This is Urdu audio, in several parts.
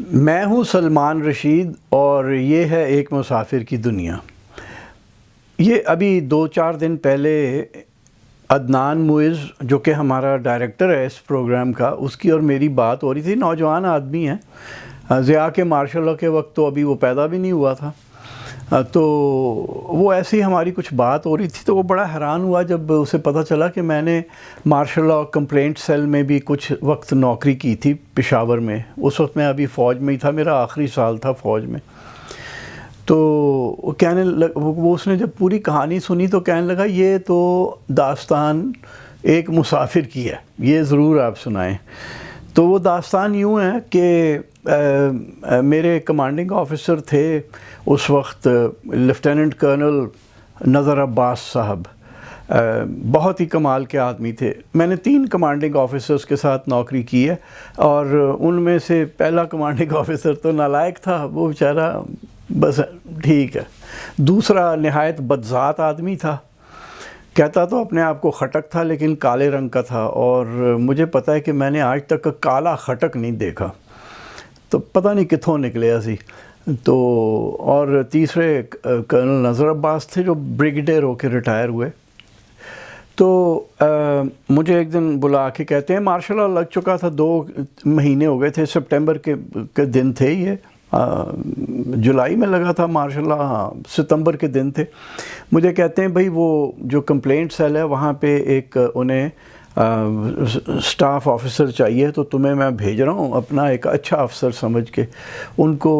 میں ہوں سلمان رشید اور یہ ہے ایک مسافر کی دنیا۔ یہ ابھی 2-4 دن پہلے عدنان معز جو کہ ہمارا ڈائریکٹر ہے اس پروگرام کا، اس کی اور میری بات ہو رہی تھی۔ نوجوان آدمی ہیں، ضیاء کے مارشاء اللہ کے وقت تو ابھی وہ پیدا بھی نہیں ہوا تھا، تو وہ ایسی ہماری کچھ بات ہو رہی تھی تو وہ بڑا حیران ہوا جب اسے پتہ چلا کہ میں نے مارشاء اللہ کمپلینٹ سیل میں بھی کچھ وقت نوکری کی تھی پشاور میں۔ اس وقت میں ابھی فوج میں ہی تھا، میرا آخری سال تھا فوج میں۔ تو وہ اس نے جب پوری کہانی سنی تو کہنے لگا یہ تو داستان ایک مسافر کی ہے، یہ ضرور آپ سنائیں۔ تو وہ داستان یوں ہے کہ میرے کمانڈنگ آفیسر تھے اس وقت لیفٹیننٹ کرنل نظر عباس صاحب، بہت ہی کمال کے آدمی تھے۔ میں نے 3 کمانڈنگ آفیسرز کے ساتھ نوکری کی ہے، اور ان میں سے پہلا کمانڈنگ آفیسر تو نالائق تھا، وہ بیچارہ بس ٹھیک ہے۔ دوسرا نہایت بدذات آدمی تھا، کہتا تو اپنے آپ کو خٹک تھا لیکن کالے رنگ کا تھا، اور مجھے پتہ ہے کہ میں نے آج تک کالا خٹک نہیں دیکھا، تو پتہ نہیں کتھوں نکلے ایسی۔ تو اور تیسرے کرنل نظر عباس تھے جو بریگیڈیئر ہو کے ریٹائر ہوئے۔ تو مجھے ایک دن بلا کے کہتے ہیں مارشاء اللہ لگ چکا تھا، 2 مہینے ہو گئے تھے، سپٹمبر کے دن تھے، یہ جولائی میں لگا تھا مارشاء اللہ، ہاں ستمبر کے دن تھے۔ مجھے کہتے ہیں بھائی وہ جو کمپلینٹ سیل ہے وہاں پہ ایک انہیں سٹاف آفیسر چاہیے، تو تمہیں میں بھیج رہا ہوں اپنا ایک اچھا افسر سمجھ کے۔ ان کو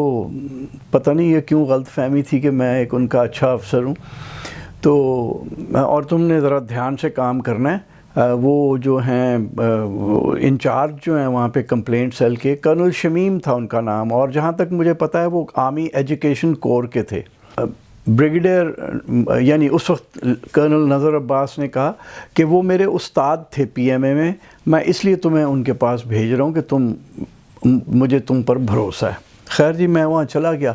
پتہ نہیں یہ کیوں غلط فہمی تھی کہ میں ایک ان کا اچھا افسر ہوں، تو اور تم نے ذرا دھیان سے کام کرنا ہے۔ وہ جو ہیں انچارج جو ہیں وہاں پہ کمپلینٹ سیل کے، کرنل شمیم تھا ان کا نام، اور جہاں تک مجھے پتہ ہے وہ آرمی ایجوکیشن کور کے تھے۔ بریگیڈیئر یعنی اس وقت کرنل نظر عباس نے کہا کہ وہ میرے استاد تھے پی ایم اے میں اس لیے تمہیں ان کے پاس بھیج رہا ہوں کہ مجھے تم پر بھروسہ ہے۔ خیر جی، میں وہاں چلا گیا،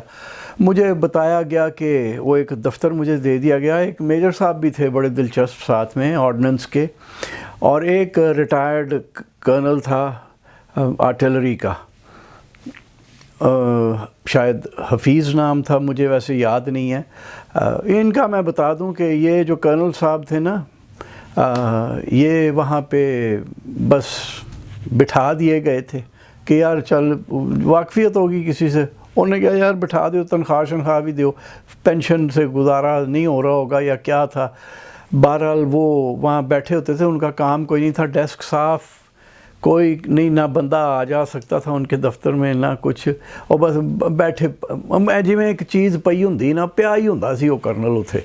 مجھے بتایا گیا کہ وہ ایک دفتر مجھے دے دیا گیا، ایک میجر صاحب بھی تھے بڑے دلچسپ ساتھ میں آرڈننس کے، اور ایک ریٹائرڈ کرنل تھا آرٹلری کا، شاید حفیظ نام تھا، مجھے ویسے یاد نہیں ہے۔ ان کا میں بتا دوں کہ یہ جو کرنل صاحب تھے نا، یہ وہاں پہ بس بٹھا دیے گئے تھے کہ یار چل واقفیت ہوگی کسی سے، انہوں نے کہا یار بٹھا دیو، تنخواہ بھی دیو، پینشن سے گزارا نہیں ہو رہا ہوگا یا کیا تھا۔ بہرحال وہ وہاں بیٹھے ہوتے تھے، ان کا کام کوئی نہیں تھا، ڈیسک صاف، کوئی نہیں، نہ بندہ آ جا سکتا تھا ان کے دفتر میں نہ کچھ، اور بس بیٹھے جی میں ایک چیز پئی ہوندی نا، پیا ہی ہوندا سی وہ کرنل اتھے۔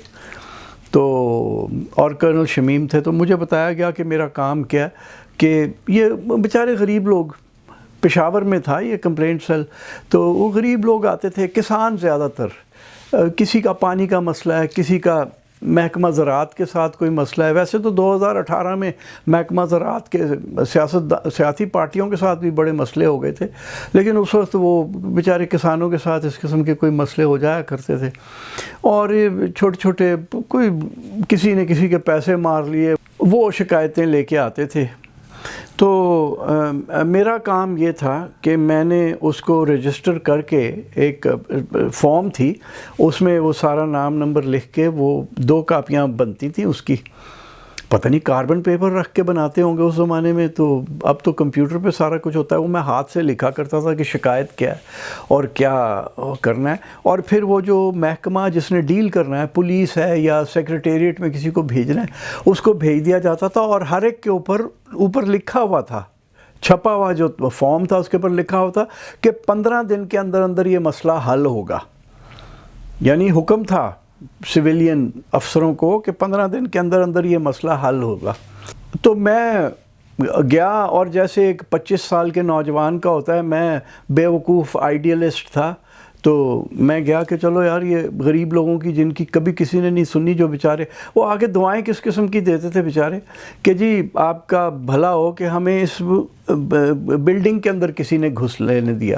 تو اور کرنل شمیم تھے، تو مجھے بتایا گیا کہ میرا کام کیا ہے، کہ یہ بیچارے غریب لوگ، پشاور میں تھا یہ کمپلینٹ سیل، تو وہ غریب لوگ آتے تھے، کسان زیادہ تر، کسی کا پانی کا مسئلہ ہے، کسی کا محکمہ زراعت کے ساتھ کوئی مسئلہ ہے۔ ویسے تو 2018 میں محکمہ زراعت کے سیاسی پارٹیوں کے ساتھ بھی بڑے مسئلے ہو گئے تھے، لیکن اس وقت وہ بیچارے کسانوں کے ساتھ اس قسم کے کوئی مسئلے ہو جایا کرتے تھے، اور چھوٹے چھوٹے کوئی کسی نے کسی کے پیسے مار لیے، وہ شکایتیں لے کے آتے تھے۔ تو میرا کام یہ تھا کہ میں نے اس کو رجسٹر کر کے، ایک فارم تھی اس میں وہ سارا نام نمبر لکھ کے، وہ 2 کاپیاں بنتی تھیں اس کی، پتہ نہیں کاربن پیپر رکھ کے بناتے ہوں گے اس زمانے میں، تو اب تو کمپیوٹر پہ سارا کچھ ہوتا ہے، وہ میں ہاتھ سے لکھا کرتا تھا کہ شکایت کیا ہے اور کیا کرنا ہے، اور پھر وہ جو محکمہ جس نے ڈیل کرنا ہے، پولیس ہے یا سیکریٹریٹ میں کسی کو بھیجنا ہے، اس کو بھیج دیا جاتا تھا، اور ہر ایک کے اوپر لکھا ہوا تھا، چھپا ہوا جو فارم تھا اس کے اوپر لکھا ہوا تھا کہ 15 دن کے اندر اندر یہ مسئلہ حل ہوگا، یعنی حکم تھا سویلین افسروں کو کہ 15 دن کے اندر اندر یہ مسئلہ حل ہوگا۔ تو میں گیا، اور جیسے ایک 25 سال کے نوجوان کا ہوتا ہے، میں بے وقوف آئیڈیلسٹ تھا، تو میں گیا کہ چلو یار یہ غریب لوگوں کی جن کی کبھی کسی نے نہیں سنی، جو بیچارے وہ آگے دعائیں کس قسم کی دیتے تھے بیچارے کہ جی آپ کا بھلا ہو کہ ہمیں اس بلڈنگ کے اندر کسی نے گھس لینے دیا،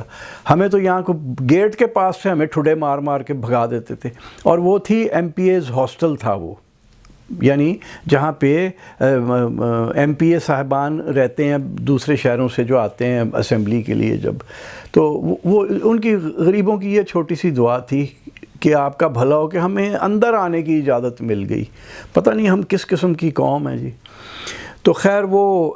ہمیں تو یہاں کو گیٹ کے پاس سے ہمیں ٹھڈے مار مار کے بھگا دیتے تھے، اور وہ تھی ایم پی ایز ہاسٹل تھا وہ، یعنی جہاں پہ ایم پی اے صاحبان رہتے ہیں دوسرے شہروں سے جو آتے ہیں اسمبلی کے لیے جب، تو وہ ان کی غریبوں کی یہ چھوٹی سی دعا تھی کہ آپ کا بھلا ہو کہ ہمیں اندر آنے کی اجازت مل گئی. پتہ نہیں ہم کس قسم کی قوم ہیں جی. تو خیر وہ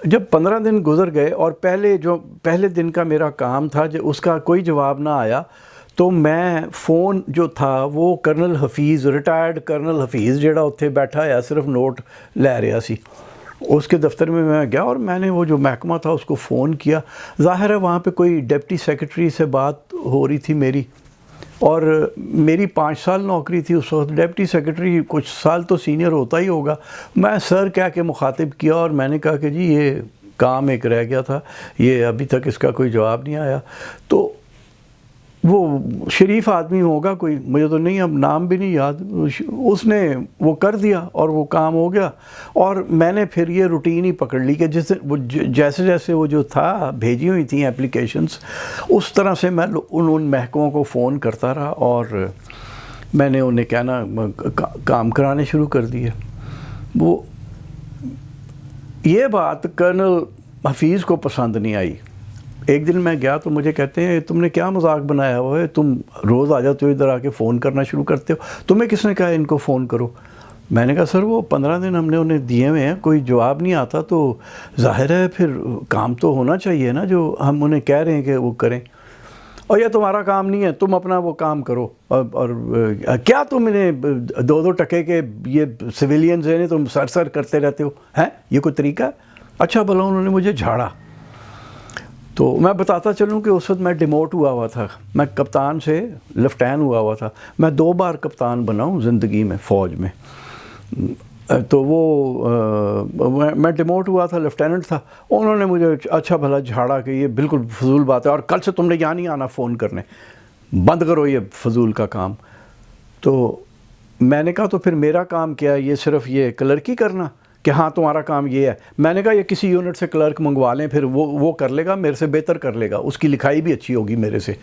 جب 15 دن گزر گئے اور پہلے دن کا میرا کام تھا جو اس کا کوئی جواب نہ آیا، تو میں فون جو تھا وہ colonel Hafeez, retired colonel Hafeez جڑا اتھے بیٹھا ہے صرف نوٹ لے رہا سی، اس کے دفتر میں گیا اور میں نے وہ جو محکمہ تھا اس کو فون کیا. ظاہر ہے وہاں پہ کوئی ڈپٹی سیکرٹری سے بات ہو رہی تھی میری، اور میری 5 سال نوکری تھی اس وقت. ڈپٹی سیکرٹری کچھ سال تو سینئر ہوتا ہی ہوگا. میں سر کہہ کے مخاطب کیا اور میں نے کہا کہ جی یہ کام ایک رہ گیا تھا، یہ ابھی تک اس کا کوئی جواب نہیں آیا. تو وہ شریف آدمی ہوگا کوئی، مجھے تو نہیں اب نام بھی نہیں یاد، اس نے وہ کر دیا اور وہ کام ہو گیا. اور میں نے پھر یہ روٹین ہی پکڑ لی کہ جیسے جیسے وہ جو تھا بھیجی ہوئی تھیں اپلیکیشنز، اس طرح سے میں ان محکموں کو فون کرتا رہا اور میں نے انہیں کہنا کام کرانے شروع کر دیے. وہ یہ بات کرنل حفیظ کو پسند نہیں آئی. ایک دن میں گیا تو مجھے کہتے ہیں تم نے کیا مذاق بنایا ہوا ہے، تم روز آ جاتے ہو ادھر آ کے فون کرنا شروع کرتے ہو، تمہیں کس نے کہا ان کو فون کرو؟ میں نے کہا سر وہ 15 دن ہم نے انہیں دیے ہوئے ہیں، کوئی جواب نہیں آتا تو ظاہر ہے پھر کام تو ہونا چاہیے نا جو ہم انہیں کہہ رہے ہیں کہ وہ کریں. اور یہ تمہارا کام نہیں ہے، تم اپنا وہ کام کرو. اور کیا تم انہیں 2 ٹکے کے یہ سویلینز ہیں تم سر کرتے رہتے ہو ہیں، یہ کوئی طریقہ ہے؟ اچھا بھلا انہوں نے مجھے جھاڑا. تو میں بتاتا چلوں کہ اس وقت میں ڈیموٹ ہوا تھا، میں کپتان سے لیفٹیننٹ ہوا تھا. میں 2 بار کپتان بنا ہوں زندگی میں فوج میں. تو وہ میں ڈیموٹ ہوا تھا، لیفٹیننٹ تھا. انہوں نے مجھے اچھا بھلا جھاڑا کہ یہ بالکل فضول بات ہے اور کل سے تم نے یہاں نہیں آنا فون کرنے، بند کرو یہ فضول کا کام. تو میں نے کہا تو پھر میرا کام کیا ہے، یہ صرف یہ کلرکی کرنا کہ ہاں تمہارا کام یہ ہے؟ میں نے کہا یہ کسی یونٹ سے کلرک منگوا لیں، پھر وہ کر لے گا، میرے سے بہتر کر لے گا، اس کی لکھائی بھی اچھی ہوگی میرے سے.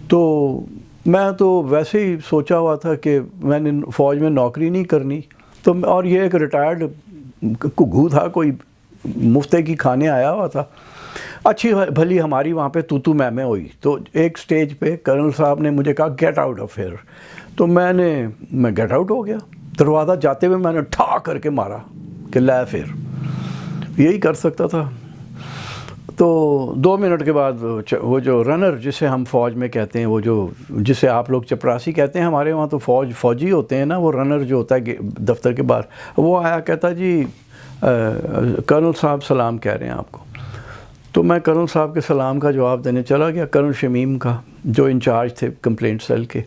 تو میں تو ویسے ہی سوچا ہوا تھا کہ میں نے فوج میں نوکری نہیں کرنی. تو اور یہ ایک ریٹائرڈ گھو تھا، کوئی مفتے کی کھانے آیا ہوا تھا. اچھی بھلی ہماری وہاں پہ تو میں ہوئی. تو ایک سٹیج پہ کرنل صاحب نے مجھے کہا گیٹ آؤٹ آف ہیئر. تو میں گیٹ آؤٹ ہو گیا. دروازہ جاتے ہوئے میں نے ٹھا کر کے مارا کہ لے پھر، یہی کر سکتا تھا. تو 2 منٹ کے بعد وہ جو رنر جسے ہم فوج میں کہتے ہیں، وہ جسے آپ لوگ چپراسی کہتے ہیں، ہمارے وہاں تو فوجی ہوتے ہیں نا، وہ رنر جو ہوتا ہے دفتر کے باہر، وہ آیا کہتا جی کرنل صاحب سلام کہہ رہے ہیں آپ کو. تو میں کرنل صاحب کے سلام کا جواب دینے چلا گیا، کرنل شمیم کا جو انچارج تھے کمپلینٹ سیل کے.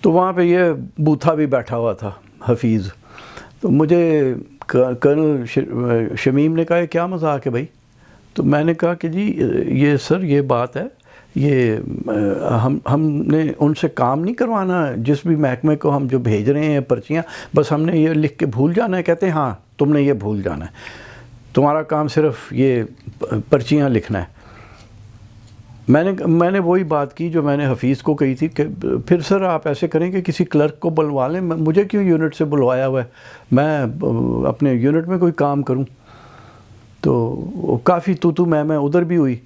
تو وہاں پہ یہ بوتھا بھی بیٹھا ہوا تھا حفیظ. تو مجھے کرنل شمیم نے کہا یہ کیا مذاق ہے بھائی؟ تو میں نے کہا کہ جی یہ سر یہ بات ہے، یہ ہم نے ان سے کام نہیں کروانا، جس بھی محکمے کو ہم جو بھیج رہے ہیں پرچیاں، بس ہم نے یہ لکھ کے بھول جانا ہے. کہتے ہیں ہاں تم نے یہ بھول جانا ہے، تمہارا کام صرف یہ پرچیاں لکھنا ہے. میں نے وہی بات کی جو میں نے حفیظ کو کہی تھی کہ پھر سر آپ ایسے کریں کہ کسی کلرک کو بلوا لیں، مجھے کیوں یونٹ سے بلوایا ہوا ہے، میں اپنے یونٹ میں کوئی کام کروں. تو کافی تو میں ادھر بھی ہوئی.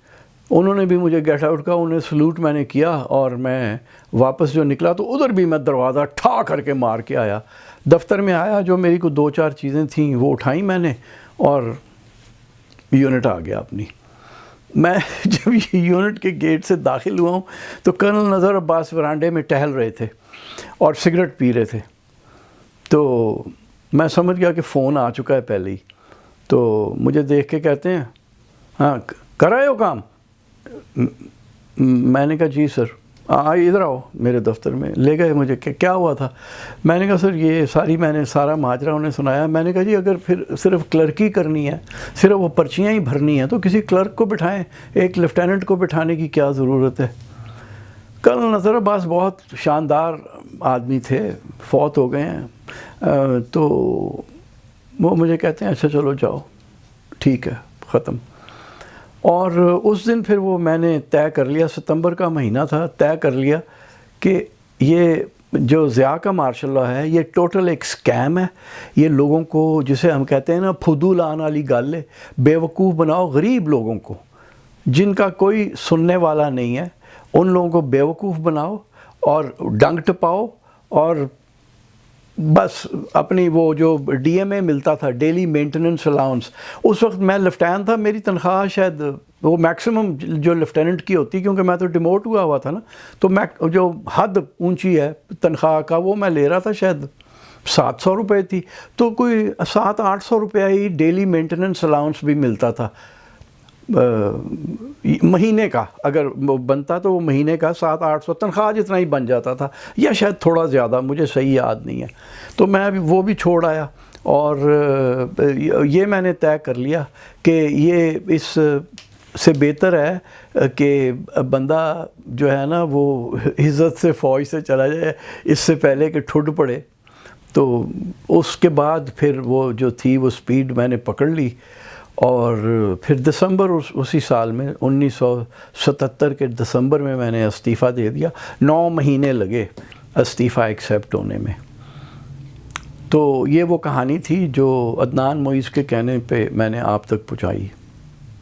انہوں نے بھی مجھے گیٹ آؤٹ کا، انہیں سلوٹ میں نے کیا اور میں واپس جو نکلا تو ادھر بھی میں دروازہ ٹھا کر کے مار کے آیا. دفتر میں آیا، جو میری کو 2-4 چیزیں تھیں وہ اٹھائیں میں نے اور یونٹ آ گیا اپنی. میں جب یونٹ کے گیٹ سے داخل ہوا ہوں تو کرنل نظر عباس ورانڈے میں ٹہل رہے تھے اور سگریٹ پی رہے تھے. تو میں سمجھ گیا کہ فون آ چکا ہے پہلے ہی. تو مجھے دیکھ کے کہتے ہیں ہاں کر رہے ہو کام؟ میں نے کہا جی سر. ادھر آؤ میرے دفتر میں. لے گئے مجھے کہ کیا ہوا تھا؟ میں نے کہا سر یہ میں نے سارا ماجرا انہیں سنایا. میں نے کہا جی اگر پھر صرف کلرکی کرنی ہے، صرف وہ پرچیاں ہی بھرنی ہیں تو کسی کلرک کو بٹھائیں، ایک لیفٹیننٹ کو بٹھانے کی کیا ضرورت ہے؟ کرنل نذر عباس بہت شاندار آدمی تھے، فوت ہو گئے ہیں. تو وہ مجھے کہتے ہیں اچھا چلو جاؤ، ٹھیک ہے ختم. اور اس دن پھر وہ میں نے طے کر لیا، ستمبر کا مہینہ تھا، طے کر لیا کہ یہ جو ضیاء کا مارشاء اللہ ہے یہ ٹوٹل ایک سکیم ہے. یہ لوگوں کو جسے ہم کہتے ہیں نا پھدو لان والی گل ہے، بیوقوف بناؤ غریب لوگوں کو جن کا کوئی سننے والا نہیں ہے، ان لوگوں کو بیوقوف بناؤ اور ڈنگ ٹپاؤ، اور بس اپنی وہ جو ڈی ایم اے ملتا تھا ڈیلی مینٹیننس الاؤنس، اس وقت میں لیفٹیننٹ تھا، میری تنخواہ شاید وہ میکسیمم جو لیفٹیننٹ کی ہوتی، کیونکہ میں تو ڈیموٹ ہوا تھا نا، تو میں جو حد اونچی ہے تنخواہ کا وہ میں لے رہا تھا شاید 700 روپے تھی، تو کوئی 700-800 روپیہ ہی ڈیلی مینٹیننس الاؤنس بھی ملتا تھا مہینے کا. اگر وہ بنتا تو وہ مہینے کا 700-800 تنخواہ جتنا ہی بن جاتا تھا، یا شاید تھوڑا زیادہ، مجھے صحیح یاد نہیں ہے. تو میں وہ بھی چھوڑ آیا، اور یہ میں نے طے کر لیا کہ یہ اس سے بہتر ہے کہ بندہ جو ہے نا وہ عزت سے فوج سے چلا جائے اس سے پہلے کہ ٹھڈ پڑے. تو اس کے بعد پھر وہ جو تھی وہ سپیڈ میں نے پکڑ لی، اور پھر دسمبر اسی سال میں 1977 کے دسمبر میں نے استعفیٰ دے دیا. 9 مہینے لگے استعفیٰ ایکسیپٹ ہونے میں. تو یہ وہ کہانی تھی جو عدنان معیز کے کہنے پہ میں نے آپ تک پہنچائی.